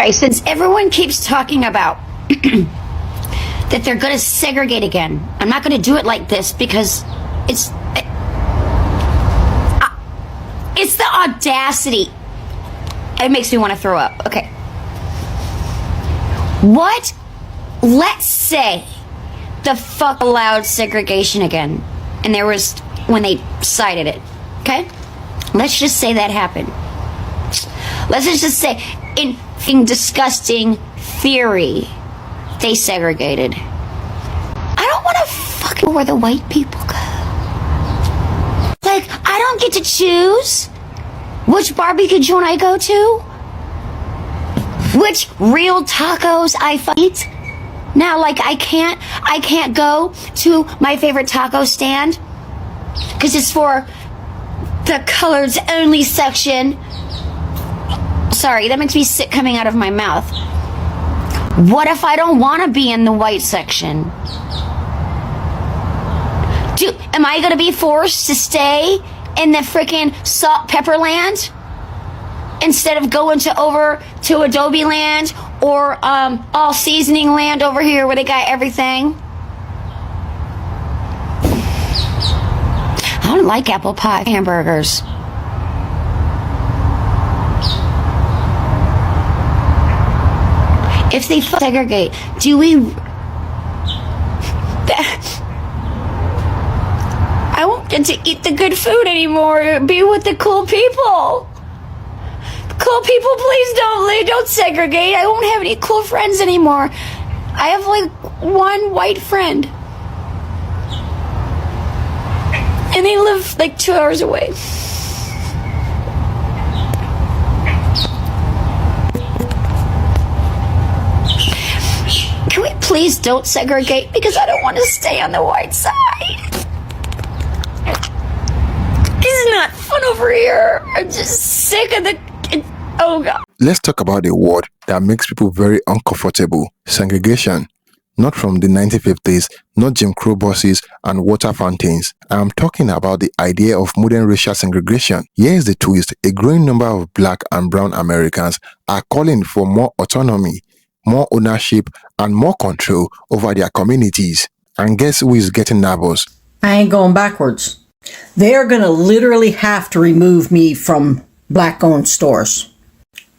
Right, since everyone keeps talking about that they're going to segregate again, I'm not going to do it like this because it's the audacity. It makes me want to throw up. Okay. What? Let's say the fuck allowed segregation again, and there was when they cited it. Okay? Let's just say that happened. Let's just say in disgusting theory, they segregated. I don't want to fucking where the white people go. Like, I don't get to choose which barbecue joint I go to, which real tacos I eat. Now, like, I can't go to my favorite taco stand because it's for the colors only section. Sorry, that makes me sick coming out of my mouth. What if I don't want to be in the white section? Am I going to be forced to stay in the freaking salt pepper land instead of going over to Adobe land or all seasoning land over here where they got everything? I don't like apple pie hamburgers. If they segregate, do we... I won't get to eat the good food anymore, be with the cool people. Cool people, please don't segregate. I won't have any cool friends anymore. I have like one white friend. And they live like 2 hours away. Can we please don't segregate? Because I don't want to stay on the white side. This is not fun over here. I'm just sick of the... Oh, God. Let's talk about a word that makes people very uncomfortable. Segregation. Not from the 1950s, not Jim Crow buses and water fountains. I'm talking about the idea of modern racial segregation. Here's the twist. A growing number of black and brown Americans are calling for more autonomy, more ownership, and more control over their communities. And guess who is getting nervous? I ain't going backwards. They're going to literally have to remove me from black-owned stores,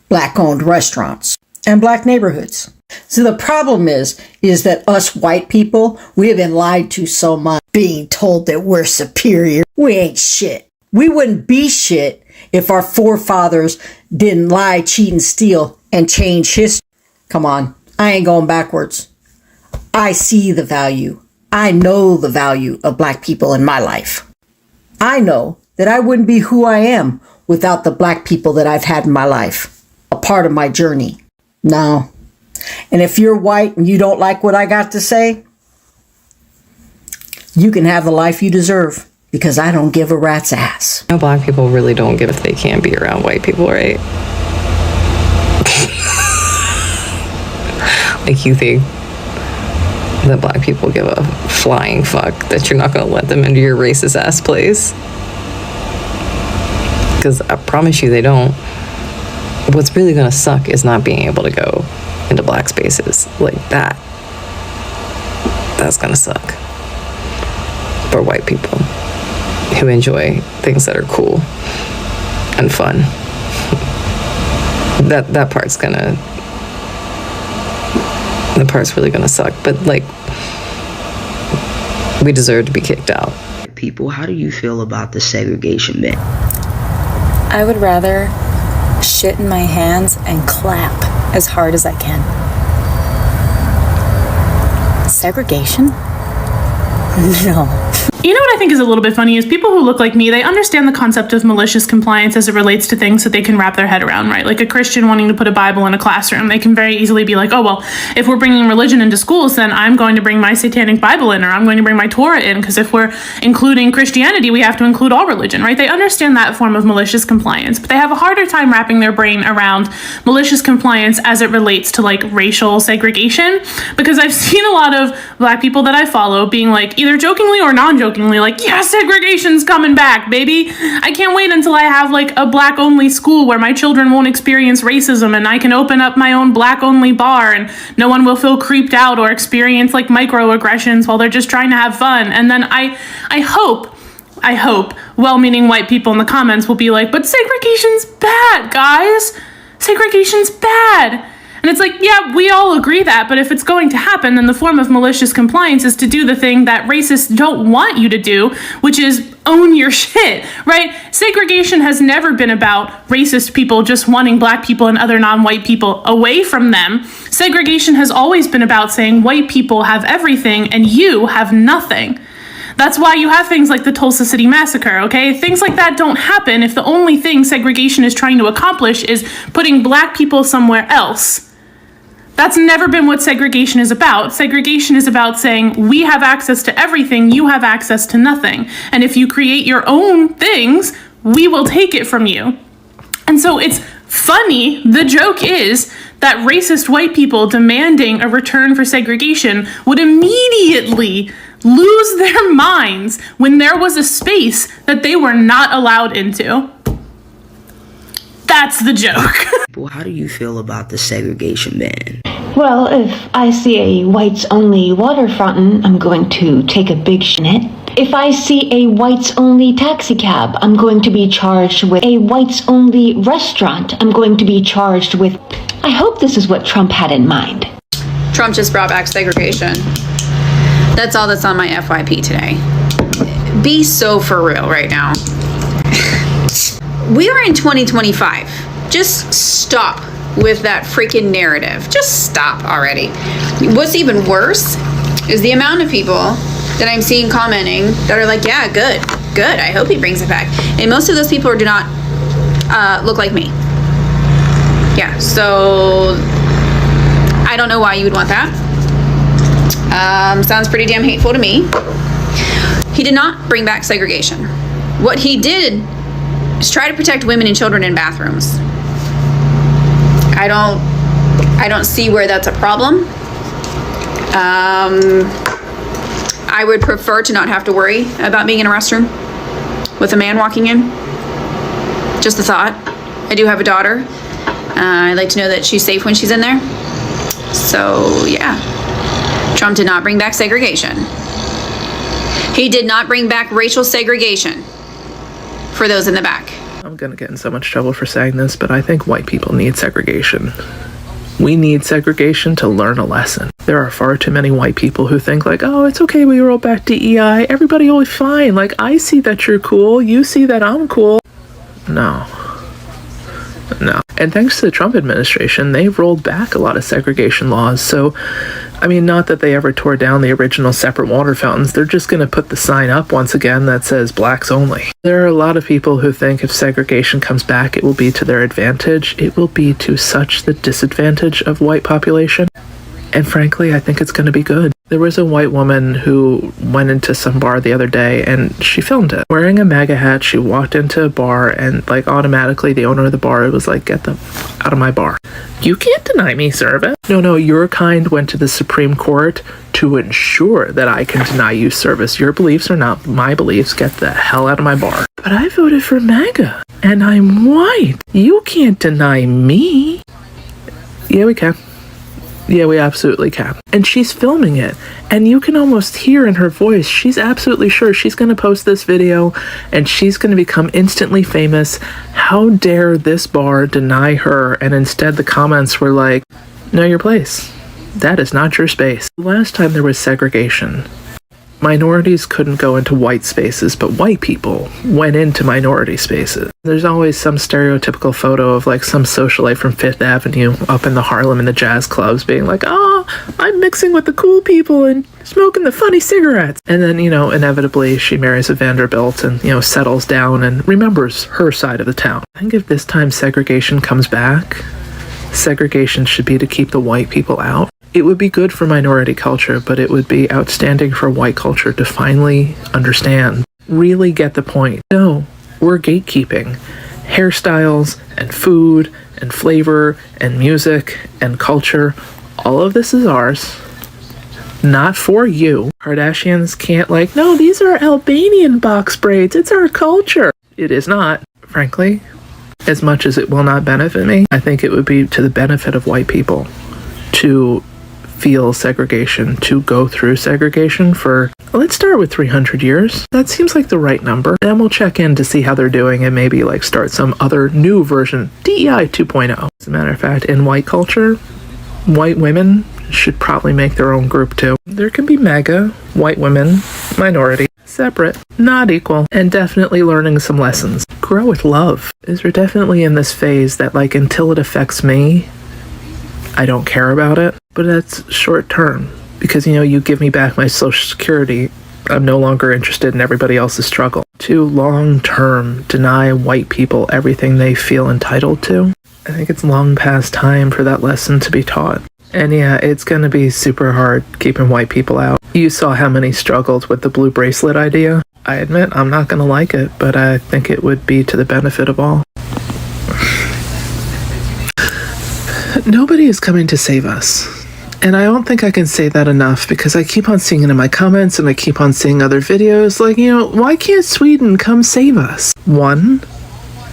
black-owned restaurants, and black neighborhoods. So the problem is that us white people, we have been lied to so much, being told that we're superior. We ain't shit. We wouldn't be shit if our forefathers didn't lie, cheat, and steal and change history. Come on, I ain't going backwards. I see the value. I know the value of black people in my life. I know that I wouldn't be who I am without the black people that I've had in my life, a part of my journey. No. And if you're white and you don't like what I got to say, you can have the life you deserve, because I don't give a rat's ass. No, black people really don't give if they can't be around white people, right? Like, you think that black people give a flying fuck that you're not going to let them into your racist ass place? Because I promise you they don't. What's really going to suck is not being able to go into black spaces like that. That's going to suck for white people who enjoy things that are cool and fun. That part's really gonna suck, but like, we deserve to be kicked out. People, how do you feel about the segregation myth? I would rather shit in my hands and clap as hard as I can. Segregation? No. You know what I think is a little bit funny is people who look like me, they understand the concept of malicious compliance as it relates to things that they can wrap their head around, right? Like a Christian wanting to put a Bible in a classroom, they can very easily be like, oh, well, if we're bringing religion into schools, then I'm going to bring my satanic Bible in, or I'm going to bring my Torah in, because if we're including Christianity, we have to include all religion, right? They understand that form of malicious compliance, but they have a harder time wrapping their brain around malicious compliance as it relates to like racial segregation, because I've seen a lot of black people that I follow being like, either jokingly or non-jokingly, jokingly like, yeah, segregation's coming back, baby. I can't wait until I have like a black only school where my children won't experience racism and I can open up my own black only bar and no one will feel creeped out or experience like microaggressions while they're just trying to have fun. And then I hope well-meaning white people in the comments will be like, but segregation's bad, guys. Segregation's bad. And it's like, yeah, we all agree that, but if it's going to happen, then the form of malicious compliance is to do the thing that racists don't want you to do, which is own your shit, right? Segregation has never been about racist people just wanting black people and other non-white people away from them. Segregation has always been about saying white people have everything and you have nothing. That's why you have things like the Tulsa City Massacre, okay? Things like that don't happen if the only thing segregation is trying to accomplish is putting black people somewhere else. That's never been what segregation is about. Segregation is about saying, we have access to everything, you have access to nothing. And if you create your own things, we will take it from you. And so it's funny, the joke is that racist white people demanding a return for segregation would immediately lose their minds when there was a space that they were not allowed into. That's the joke. Well, how do you feel about the segregation ban? Well, if I see a whites-only water fountain, I'm going to take a big shit in it. If I see a whites-only taxi cab, I'm going to be charged with a whites-only restaurant. I'm going to be charged with... I hope this is what Trump had in mind. Trump just brought back segregation. That's all that's on my FYP today. Be so for real right now. We are in 2025. Just stop with that freaking narrative. Just stop already. What's even worse is the amount of people that I'm seeing commenting that are like, yeah, good. I hope he brings it back. And most of those people do not look like me. Yeah, so I don't know why you would want that. Sounds pretty damn hateful to me. He did not bring back segregation. What he did is try to protect women and children in bathrooms. I don't see where that's a problem. I would prefer to not have to worry about being in a restroom with a man walking in. Just a thought. I do have a daughter. I'd like to know that she's safe when she's in there. So, yeah. Trump did not bring back segregation. He did not bring back racial segregation for those in the back. I'm gonna get in so much trouble for saying this, but I think white people need segregation. We need segregation to learn a lesson. There are far too many white people who think like, oh, it's okay, we roll back DEI, everybody will be fine. Like, I see that you're cool, you see that I'm cool. No. And thanks to the Trump administration, they've rolled back a lot of segregation laws. So, I mean, not that they ever tore down the original separate water fountains. They're just going to put the sign up once again that says blacks only. There are a lot of people who think if segregation comes back, it will be to their advantage. It will be to such the disadvantage of white population. And frankly, I think it's going to be good. There was a white woman who went into some bar the other day and she filmed it. Wearing a MAGA hat, she walked into a bar and like automatically the owner of the bar was like, get them out of my bar. You can't deny me service. No, your kind went to the Supreme Court to ensure that I can deny you service. Your beliefs are not my beliefs. Get the hell out of my bar. But I voted for MAGA and I'm white. You can't deny me. Yeah, we can. Yeah, we absolutely can. And she's filming it. And you can almost hear in her voice, she's absolutely sure she's going to post this video and she's going to become instantly famous. How dare this bar deny her? And instead the comments were like, know your place. That is not your space. Last time there was segregation, minorities couldn't go into white spaces, but white people went into minority spaces. There's always some stereotypical photo of like some socialite from Fifth Avenue up in the Harlem in the jazz clubs being like, oh, I'm mixing with the cool people and smoking the funny cigarettes. And then, inevitably she marries a Vanderbilt and, settles down and remembers her side of the town. I think if this time segregation comes back, segregation should be to keep the white people out. It would be good for minority culture, but it would be outstanding for white culture to finally understand, really get the point. No, we're gatekeeping. Hairstyles and food and flavor and music and culture, all of this is ours. Not for you. Kardashians can't no, these are Albanian box braids. It's our culture. It is not, frankly. As much as it will not benefit me, I think it would be to the benefit of white people to feel segregation, to go through segregation for, let's start with 300 years. That seems like the right number. Then we'll check in to see how they're doing and maybe start some other new version, DEI 2.0. As a matter of fact, in white culture, white women should probably make their own group too. There can be MAGA, white women, minority, separate, not equal, and definitely learning some lessons. Grow with love. We're definitely in this phase that until it affects me, I don't care about it, but that's short term because, you give me back my Social Security. I'm no longer interested in everybody else's struggle. To long term deny white people everything they feel entitled to, I think it's long past time for that lesson to be taught. And yeah, it's going to be super hard keeping white people out. You saw how many struggled with the blue bracelet idea. I admit I'm not going to like it, but I think it would be to the benefit of all. Nobody is coming to save us. And I don't think I can say that enough because I keep on seeing it in my comments and I keep on seeing other videos why can't Sweden come save us? One,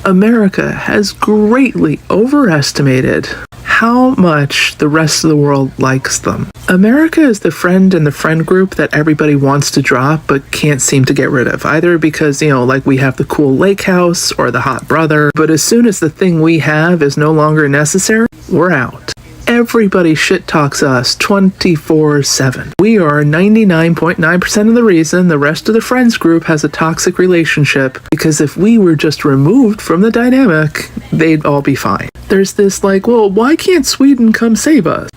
America has greatly overestimated how much the rest of the world likes them. America is the friend in the friend group that everybody wants to drop but can't seem to get rid of, either because, we have the cool lake house or the hot brother, but as soon as the thing we have is no longer necessary, we're out. Everybody shit talks us 24/7. We are 99.9% of the reason the rest of the friends group has a toxic relationship, because if we were just removed from the dynamic, they'd all be fine. There's this well, why can't Sweden come save us?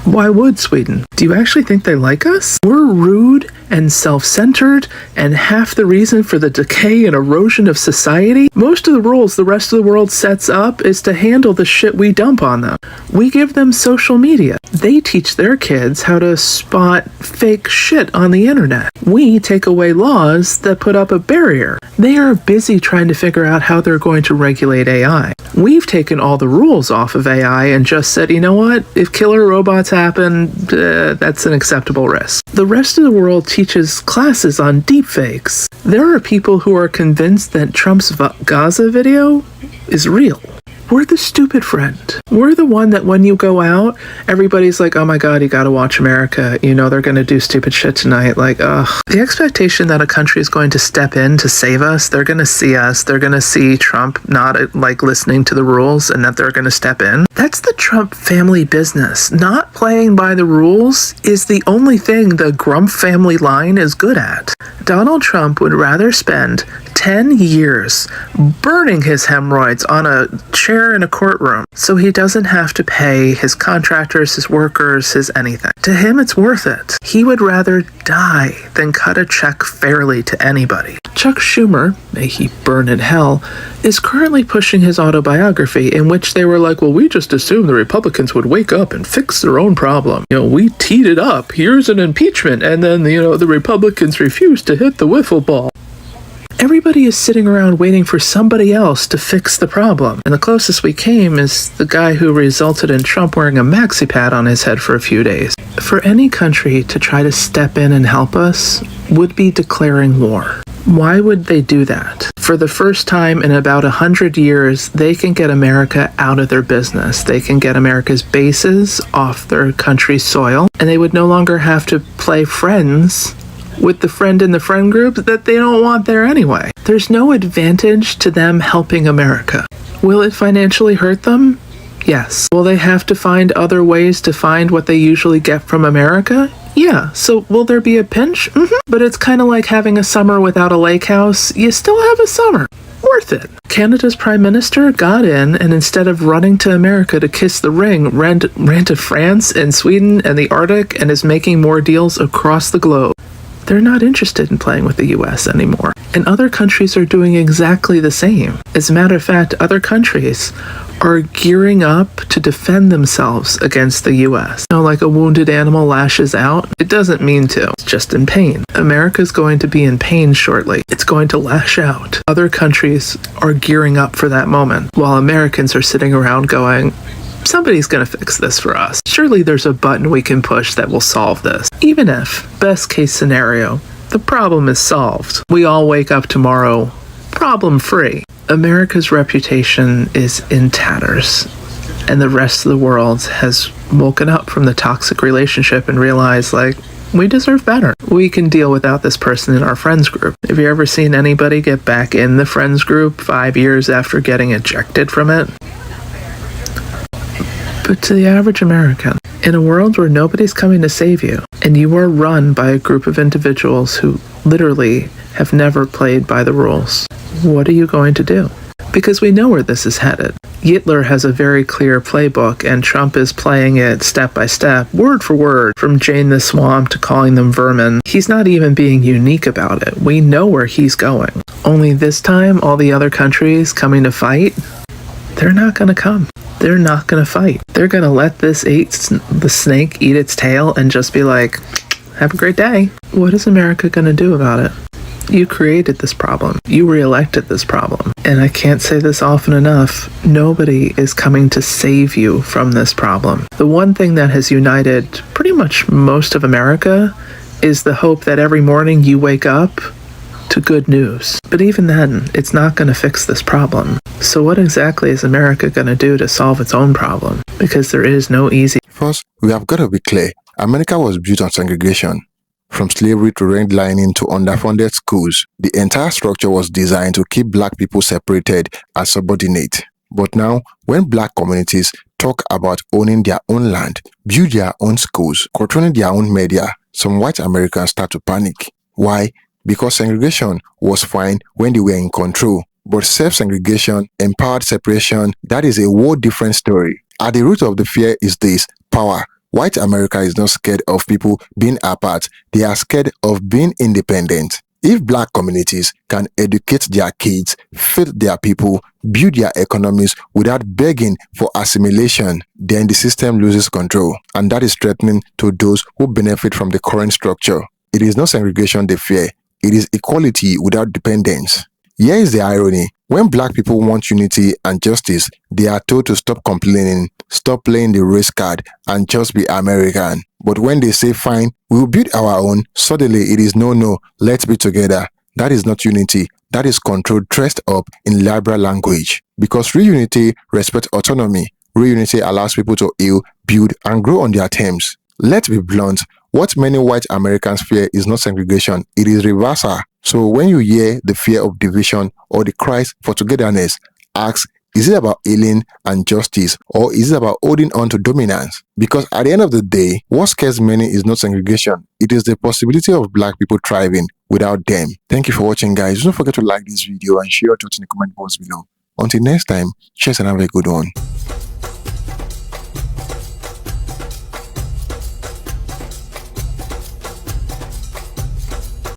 Why would Sweden? Do you actually think they like us? We're rude and self-centered and half the reason for the decay and erosion of society. Most of the rules the rest of the world sets up is to handle the shit we dump on them. We give them social media. They teach their kids how to spot fake shit on the internet. We take away laws that put up a barrier. They are busy trying to figure out how they're going to regulate AI. We've taken all the rules off of AI and just said, you know what? If killer robots happen, that's an acceptable risk. The rest of the world teaches classes on deepfakes. There are people who are convinced that Trump's Gaza video is real. We're the stupid friend. We're the one that when you go out, everybody's like, oh my God, you gotta watch America. They're gonna do stupid shit tonight. Ugh. The expectation that a country is going to step in to save us, they're gonna see us, they're gonna see Trump not listening to the rules and that they're gonna step in. That's the Trump family business. Not playing by the rules is the only thing the Grump family line is good at. Donald Trump would rather spend 10 years burning his hemorrhoids on a chair in a courtroom so he doesn't have to pay his contractors, his workers, his anything. To him, it's worth it. He would rather die than cut a check fairly to anybody. Chuck Schumer, may he burn in hell, is currently pushing his autobiography in which they were like, well, we just assumed the Republicans would wake up and fix their own problem. We teed it up. Here's an impeachment. And then, the Republicans refused to hit the wiffle ball. Everybody is sitting around waiting for somebody else to fix the problem. And the closest we came is the guy who resulted in Trump wearing a maxi pad on his head for a few days. For any country to try to step in and help us would be declaring war. Why would they do that? For the first time in about 100 years, they can get America out of their business. They can get America's bases off their country's soil, and they would no longer have to play friends with the friend in the friend group that they don't want there anyway. There's no advantage to them helping America. Will it financially hurt them? Yes. Will they have to find other ways to find what they usually get from America? Yeah. So will there be a pinch? But it's kind of like having a summer without a lake house. You still have a summer. Worth it. Canada's Prime Minister got in, and instead of running to America to kiss the ring, ran to France and Sweden and the Arctic and is making more deals across the globe. They're not interested in playing with the US anymore. And other countries are doing exactly the same. As a matter of fact, other countries are gearing up to defend themselves against the US. Like a wounded animal lashes out, it doesn't mean to. It's just in pain. America's going to be in pain shortly. It's going to lash out. Other countries are gearing up for that moment, while Americans are sitting around going, Somebody's gonna fix this for us. Surely there's a button we can push that will solve this. Even if, best case scenario, the problem is solved. We all wake up tomorrow problem-free. America's reputation is in tatters, and the rest of the world has woken up from the toxic relationship and realized, like, we deserve better. We can deal without this person in our friends group. Have you ever seen anybody get back in the friends group 5 years after getting ejected from it? But to the average American, in a world where nobody's coming to save you, and you are run by a group of individuals who literally have never played by the rules, what are you going to do? Because we know where this is headed. Hitler has a very clear playbook, and Trump is playing it step by step, word for word, from Jane the Swamp to calling them vermin. He's not even being unique about it. We know where he's going. Only this time, all the other countries coming to fight, they're not going to come. They're not going to fight. They're going to let the snake eat its tail and just be like, have a great day. What is America going to do about it? You created this problem. You re-elected this problem. And I can't say this often enough, nobody is coming to save you from this problem. The one thing that has united pretty much most of America is the hope that every morning you wake up to good news. But even then, it's not going to fix this problem. So what exactly is America going to do to solve its own problem? Because there is no easy... First, we have got to be clear. America was built on segregation. From slavery to redlining to underfunded schools, the entire structure was designed to keep black people separated and subordinate. But now, when black communities talk about owning their own land, build their own schools, controlling their own media, some white Americans start to panic. Why? Because segregation was fine when they were in control. But self-segregation, empowered separation, that is a whole different story. At the root of the fear is this: power. White America is not scared of people being apart, they are scared of being independent. If black communities can educate their kids, feed their people, build their economies without begging for assimilation, then the system loses control, and that is threatening to those who benefit from the current structure. It is not segregation they fear, it is equality without dependence. Here is the irony. When black people want unity and justice, they are told to stop complaining, stop playing the race card, and just be American. But when they say, fine, we will build our own, suddenly it is no, let's be together. That is not unity. That is control dressed up in liberal language. Because real unity respects autonomy. Real unity allows people to heal, build, and grow on their terms. Let's be blunt. What many white Americans fear is not segregation, it is reversal. So when you hear the fear of division or the cries for togetherness, ask, is it about healing and justice, or is it about holding on to dominance? Because at the end of the day, what scares many is not segregation. It is the possibility of black people thriving without them. Thank you for watching, guys. Don't forget to like this video and share your thoughts in the comment box below. Until next time, cheers and have a good one.